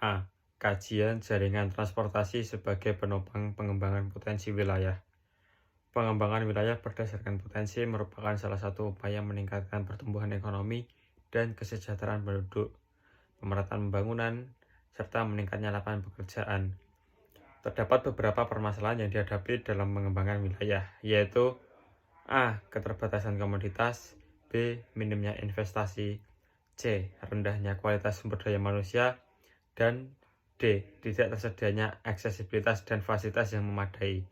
A. Kajian jaringan transportasi sebagai penopang pengembangan potensi wilayah. Pengembangan wilayah berdasarkan potensi merupakan salah satu upaya meningkatkan pertumbuhan ekonomi dan kesejahteraan penduduk, pemerataan pembangunan, serta meningkatnya lapangan pekerjaan. Terdapat beberapa permasalahan yang dihadapi dalam mengembangkan wilayah, yaitu A. Keterbatasan komoditas, B. Minimnya investasi, C. Rendahnya kualitas sumber daya manusia, dan D. Tidak tersedianya aksesibilitas dan fasilitas yang memadai.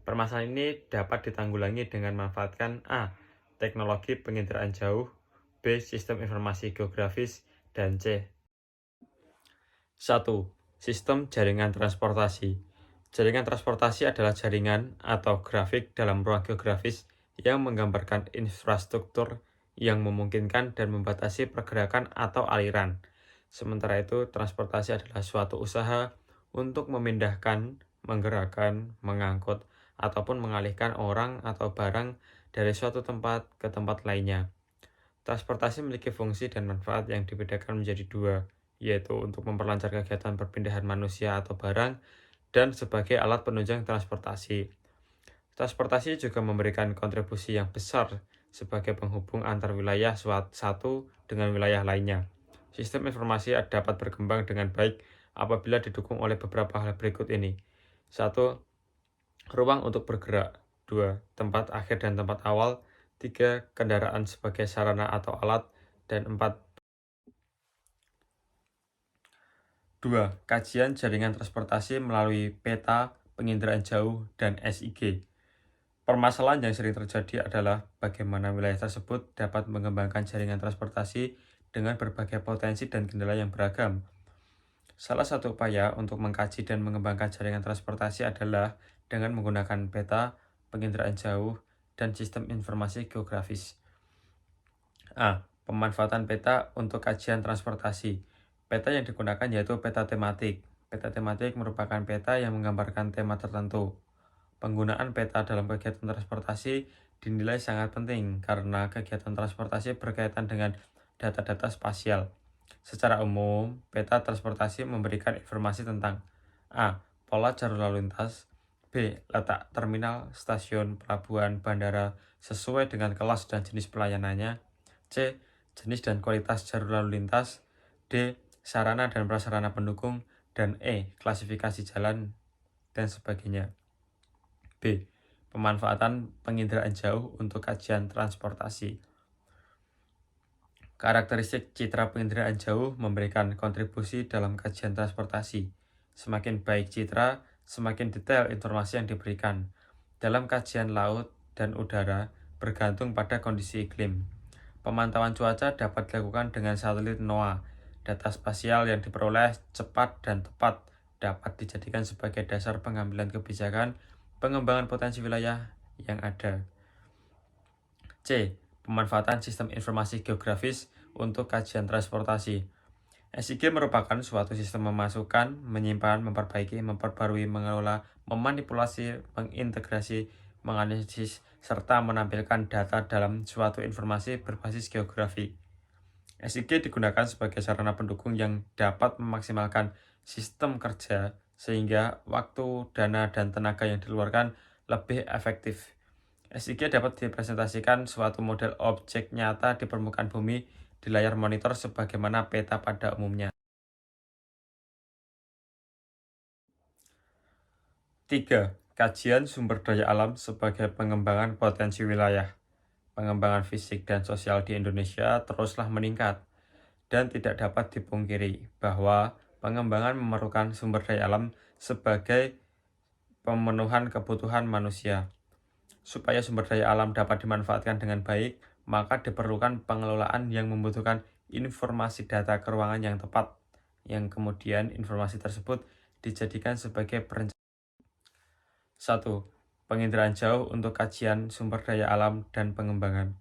Permasalahan ini dapat ditanggulangi dengan memanfaatkan A. Teknologi penginderaan jauh, B. Sistem informasi geografis, dan C. 1. Sistem jaringan transportasi. Jaringan transportasi adalah jaringan atau grafik dalam ruang geografis yang menggambarkan infrastruktur yang memungkinkan dan membatasi pergerakan atau aliran. Sementara itu, transportasi adalah suatu usaha untuk memindahkan, menggerakkan, mengangkut, ataupun mengalihkan orang atau barang dari suatu tempat ke tempat lainnya. Transportasi memiliki fungsi dan manfaat yang dibedakan menjadi dua, yaitu untuk memperlancar kegiatan perpindahan manusia atau barang dan sebagai alat penunjang transportasi. Transportasi juga memberikan kontribusi yang besar sebagai penghubung antar wilayah satu dengan wilayah lainnya. Sistem informasi dapat berkembang dengan baik apabila didukung oleh beberapa hal berikut ini. 1. Ruang untuk bergerak. 2. Tempat akhir dan tempat awal. 3. Kendaraan sebagai sarana atau alat. Dan 4. 2. Kajian jaringan transportasi melalui peta, penginderaan jauh, dan SIG. Permasalahan yang sering terjadi adalah bagaimana wilayah tersebut dapat mengembangkan jaringan transportasi dengan berbagai potensi dan kendala yang beragam. Salah satu upaya untuk mengkaji dan mengembangkan jaringan transportasi adalah dengan menggunakan peta, penginderaan jauh, dan sistem informasi geografis. A. Pemanfaatan peta untuk kajian transportasi. Peta yang digunakan yaitu peta tematik. Peta tematik merupakan peta yang menggambarkan tema tertentu. Penggunaan peta dalam kegiatan transportasi dinilai sangat penting karena kegiatan transportasi berkaitan dengan data-data spasial. Secara umum, peta transportasi memberikan informasi tentang A. Pola jalur lalu lintas, B. Letak terminal, stasiun, pelabuhan, bandara sesuai dengan kelas dan jenis pelayanannya, C. Jenis dan kualitas jalur lalu lintas, D. Sarana dan prasarana pendukung, dan E. Klasifikasi jalan, dan sebagainya. B. Pemanfaatan penginderaan jauh untuk kajian transportasi. Karakteristik citra penginderaan jauh memberikan kontribusi dalam kajian transportasi. Semakin baik citra, semakin detail informasi yang diberikan. Dalam kajian laut dan udara bergantung pada kondisi iklim. Pemantauan cuaca dapat dilakukan dengan satelit NOAA. Data spasial yang diperoleh cepat dan tepat dapat dijadikan sebagai dasar pengambilan kebijakan pengembangan potensi wilayah yang ada. C. Pemanfaatan sistem informasi geografis untuk kajian transportasi. SIG merupakan suatu sistem memasukkan, menyimpan, memperbaiki, memperbarui, mengelola, memanipulasi, mengintegrasi, menganalisis, serta menampilkan data dalam suatu informasi berbasis geografi. SIG digunakan sebagai sarana pendukung yang dapat memaksimalkan sistem kerja sehingga waktu, dana, dan tenaga yang dikeluarkan lebih efektif. SIG dapat dipresentasikan suatu model objek nyata di permukaan bumi di layar monitor sebagaimana peta pada umumnya. 3. Kajian sumber daya alam sebagai pengembangan potensi wilayah. Pengembangan fisik dan sosial di Indonesia teruslah meningkat, dan tidak dapat dipungkiri bahwa pengembangan memerlukan sumber daya alam sebagai pemenuhan kebutuhan manusia. Supaya sumber daya alam dapat dimanfaatkan dengan baik, maka diperlukan pengelolaan yang membutuhkan informasi data keuangan yang tepat, yang kemudian informasi tersebut dijadikan sebagai perencanaan. 1. Penginderaan jauh untuk kajian sumber daya alam dan pengembangan.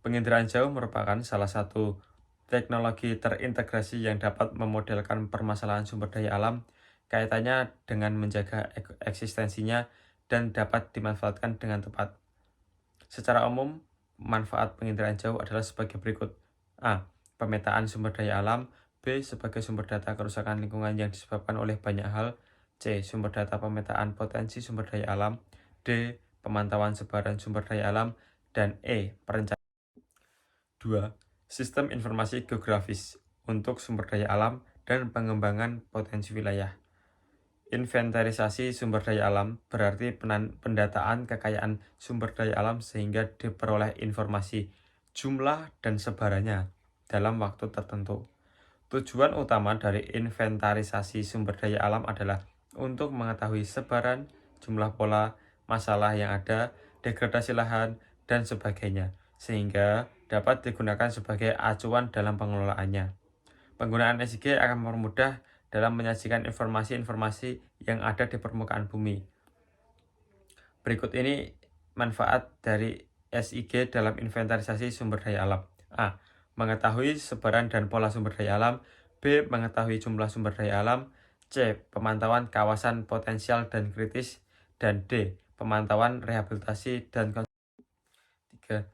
Penginderaan jauh merupakan salah satu teknologi terintegrasi yang dapat memodelkan permasalahan sumber daya alam, kaitannya dengan menjaga eksistensinya dan dapat dimanfaatkan dengan tepat. Secara umum, manfaat penginderaan jauh adalah sebagai berikut. A. Pemetaan sumber daya alam B. Sebagai sumber data kerusakan lingkungan yang disebabkan oleh banyak hal. C. Sumber data pemetaan potensi sumber daya alam. D. Pemantauan sebaran sumber daya alam. Dan E. Perencanaan. 2. Sistem informasi geografis untuk sumber daya alam dan pengembangan potensi wilayah. Inventarisasi sumber daya alam berarti pendataan kekayaan sumber daya alam sehingga diperoleh informasi jumlah dan sebarannya dalam waktu tertentu. Tujuan utama dari inventarisasi sumber daya alam adalah untuk mengetahui sebaran, jumlah pola, masalah yang ada, degradasi lahan, dan sebagainya, sehingga dapat digunakan sebagai acuan dalam pengelolaannya. Penggunaan SIG akan mempermudah dalam menyajikan informasi-informasi yang ada di permukaan bumi. Berikut ini manfaat dari SIG dalam inventarisasi sumber daya alam. A. Mengetahui sebaran dan pola sumber daya alam. B. Mengetahui jumlah sumber daya alam. C. Pemantauan kawasan potensial dan kritis. Dan D. Pemantauan rehabilitasi dan konservasi. 3.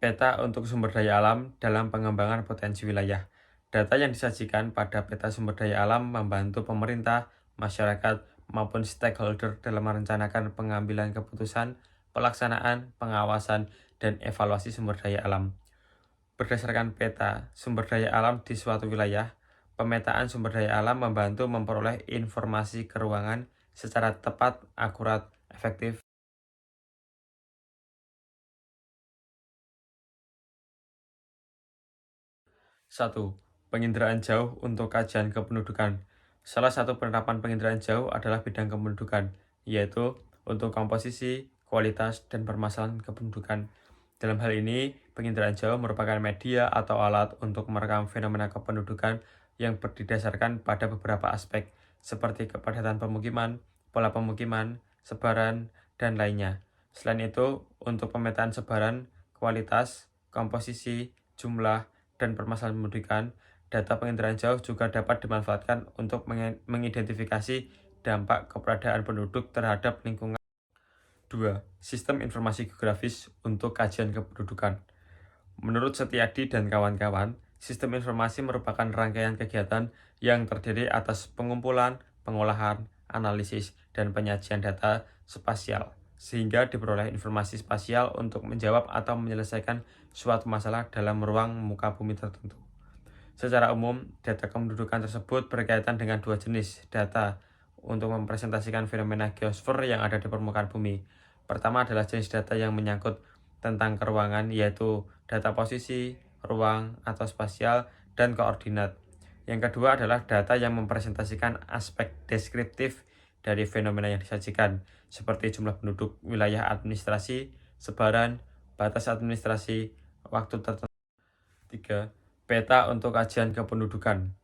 Peta untuk sumber daya alam dalam pengembangan potensi wilayah. Data yang disajikan pada peta sumber daya alam membantu pemerintah, masyarakat, maupun stakeholder dalam merencanakan pengambilan keputusan, pelaksanaan, pengawasan, dan evaluasi sumber daya alam. Berdasarkan peta sumber daya alam di suatu wilayah, pemetaan sumber daya alam membantu memperoleh informasi keuangan secara tepat, akurat, efektif. 1. Penginderaan jauh untuk kajian kependudukan. Salah satu penerapan penginderaan jauh adalah bidang kependudukan, yaitu untuk komposisi, kualitas, dan permasalahan kependudukan. Dalam hal ini, penginderaan jauh merupakan media atau alat untuk merekam fenomena kependudukan yang berdasarkan pada beberapa aspek, seperti kepadatan pemukiman, pola pemukiman, sebaran, dan lainnya. Selain itu, untuk pemetaan sebaran, kualitas, komposisi, jumlah, dan permasalahan pendidikan, data penginderaan jauh juga dapat dimanfaatkan untuk mengidentifikasi dampak keberadaan penduduk terhadap lingkungan. 2. Sistem informasi geografis untuk kajian kependudukan. Menurut Setiadi dan kawan-kawan, sistem informasi merupakan rangkaian kegiatan yang terdiri atas pengumpulan, pengolahan, analisis, dan penyajian data spasial, sehingga diperoleh informasi spasial untuk menjawab atau menyelesaikan suatu masalah dalam ruang muka bumi tertentu. Secara umum, data kependudukan tersebut berkaitan dengan dua jenis data untuk mempresentasikan fenomena geosfer yang ada di permukaan bumi. Pertama adalah jenis data yang menyangkut tentang keruangan, yaitu data posisi, ruang, atau spasial, dan koordinat. Yang kedua adalah data yang mempresentasikan aspek deskriptif dari fenomena yang disajikan, seperti jumlah penduduk, wilayah administrasi, sebaran, batas administrasi, waktu tertentu. 3. Peta untuk kajian kependudukan.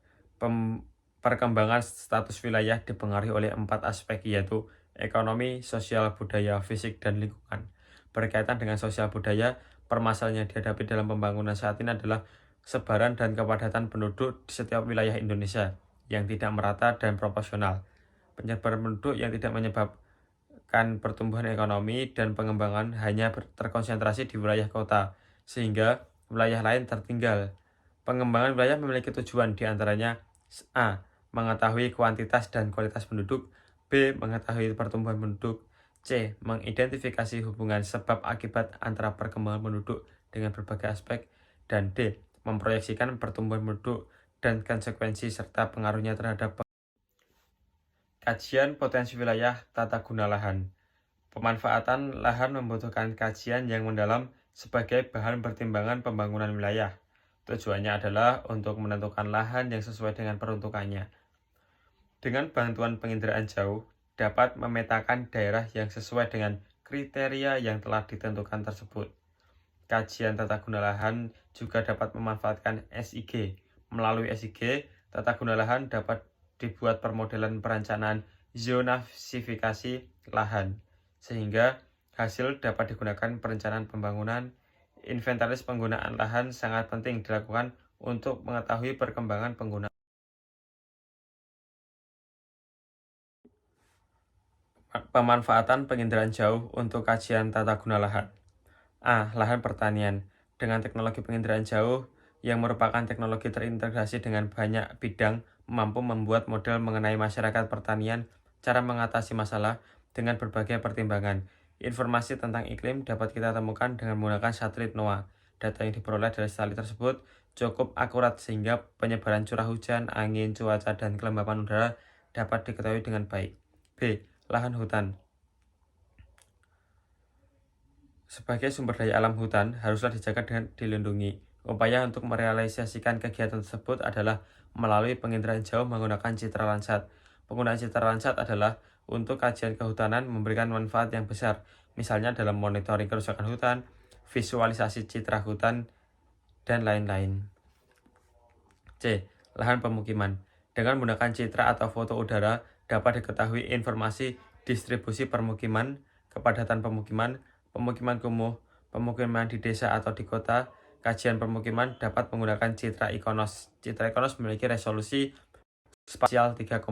Perkembangan status wilayah dipengaruhi oleh 4 aspek, yaitu ekonomi, sosial, budaya, fisik, dan lingkungan. Berkaitan dengan sosial budaya, permasalahan yang dihadapi dalam pembangunan saat ini adalah sebaran dan kepadatan penduduk di setiap wilayah Indonesia yang tidak merata dan proporsional. Penyebaran penduduk yang tidak menyebabkan pertumbuhan ekonomi dan pengembangan hanya terkonsentrasi di wilayah kota, sehingga wilayah lain tertinggal. Pengembangan wilayah memiliki tujuan, diantaranya A. Mengetahui kuantitas dan kualitas penduduk. B. Mengetahui pertumbuhan penduduk. C. Mengidentifikasi hubungan sebab akibat antara perkembangan penduduk dengan berbagai aspek. Dan D. Memproyeksikan pertumbuhan penduduk dan konsekuensi serta pengaruhnya terhadap kajian potensi wilayah tata guna lahan. Pemanfaatan lahan membutuhkan kajian yang mendalam sebagai bahan pertimbangan pembangunan wilayah. Tujuannya adalah untuk menentukan lahan yang sesuai dengan peruntukannya. Dengan bantuan penginderaan jauh, dapat memetakan daerah yang sesuai dengan kriteria yang telah ditentukan tersebut. Kajian tata guna lahan juga dapat memanfaatkan SIG. Melalui SIG, tata guna lahan dapat dibuat permodelan perencanaan zonasifikasi lahan, sehingga hasil dapat digunakan perencanaan pembangunan. Inventaris penggunaan lahan sangat penting dilakukan untuk mengetahui perkembangan penggunaan. Pemanfaatan penginderaan jauh untuk kajian tata guna lahan. A. Lahan pertanian. Dengan teknologi penginderaan jauh, yang merupakan teknologi terintegrasi dengan banyak bidang, mampu membuat model mengenai masyarakat pertanian, cara mengatasi masalah dengan berbagai pertimbangan. Informasi tentang iklim dapat kita temukan dengan menggunakan satelit NOAA. Data yang diperoleh dari satelit tersebut cukup akurat sehingga penyebaran curah hujan, angin, cuaca, dan kelembapan udara dapat diketahui dengan baik. B. Lahan hutan. Sebagai sumber daya alam hutan haruslah dijaga dan dilindungi. Upaya untuk merealisasikan kegiatan tersebut adalah melalui penginderaan jauh menggunakan citra Landsat. Penggunaan citra Landsat adalah untuk kajian kehutanan memberikan manfaat yang besar, misalnya dalam monitoring kerusakan hutan, visualisasi citra hutan, dan lain-lain. C. Lahan pemukiman. Dengan menggunakan citra atau foto udara, dapat diketahui informasi distribusi permukiman, kepadatan pemukiman, pemukiman kumuh, pemukiman di desa atau di kota. Kajian permukiman dapat menggunakan citra ikonos. Citra ikonos memiliki resolusi spasial 3,5